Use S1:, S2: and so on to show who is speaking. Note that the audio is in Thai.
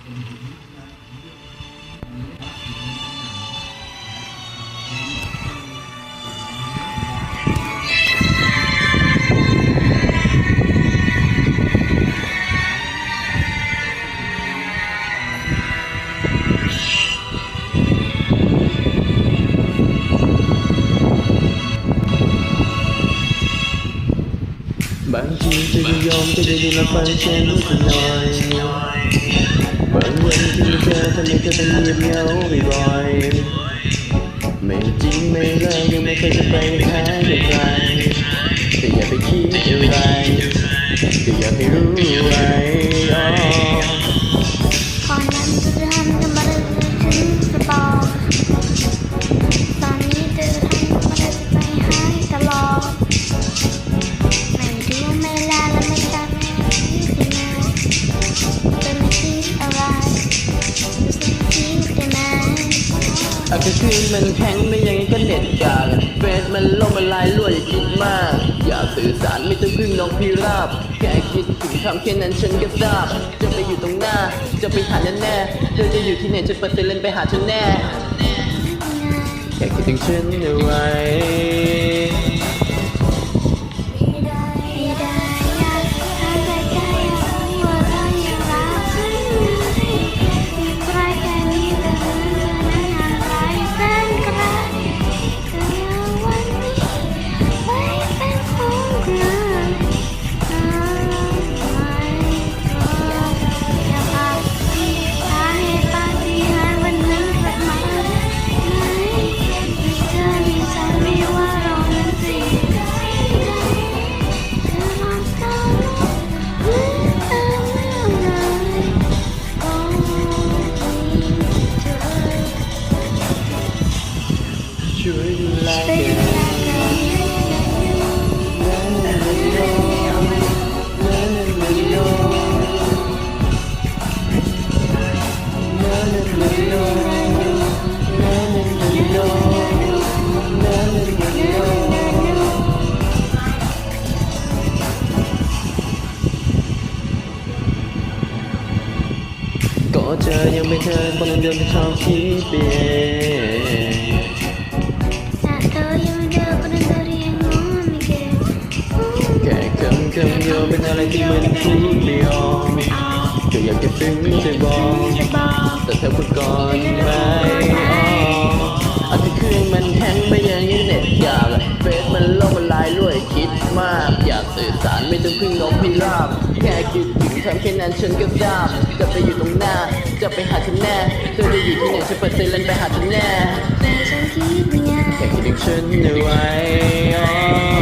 S1: บางทีจะยอมจะได้รับฟังแค่รู้สึกหน่อยบางวันที่เจอทำไมเธอต้องเงียบเหงาบ่อยๆไม่จริงไม่เลยยังไม่เคยจะไปหาใครแต่อย่าไปคิดอะไรก็อยากให้รู้ไว้
S2: ก่อนนั้นจะทำจะมาเดินถึงจะบอกตอนนี้จะทำมาเดินไปหายตลอดไม่ดูไม่ลาและไม่ตัดสินะจะไม่คิดอะไรจะคิดได้ไหม
S1: อากาศคืนมันแข็งไม่ยังไงก็เด็ดขาดเฟซมันล่มมันลายรั่วอย่าคิดมากอย่าสื่อสารไม่ต้องพึ่งน้องพี่ราบแค่คิดถึงคำแค่นั้นฉันก็ทราบจะไปอยู่ตรงหน้าจะไปหาแน่ๆเธอจะอยู่ที่ไหนจะเปิดเซเลนไปหาฉันแน่แค่คิดถึงฉันเอาไว้ช่วยดูแลก็เจอยังไม่เธอคนเดิมที่ชอบคิดเปลี่ยนแค่คำเดียวเป็นอะไรที่มันพูดไม่ออกก็อยากจะซึ้งจะบอกแต่เธอพูดก่อนไม่อาจจะคืนมันแข็งไม่ยังเน็ตอยากเฟซมันล่มมันลายรั่วคิดมากอยากสื่อสารไม่ต้องพึ่งนกพิราบแค่คิดถึงคำแค่นั้นฉันก็ทราบจะไปอยู่ตรงหน้าจะไปหาเธอแน่เธอจะอยู่ที่ไหนฉันเปิดเซเลนไปหาเธอแน่แค่คิดถึงฉันเอาไว้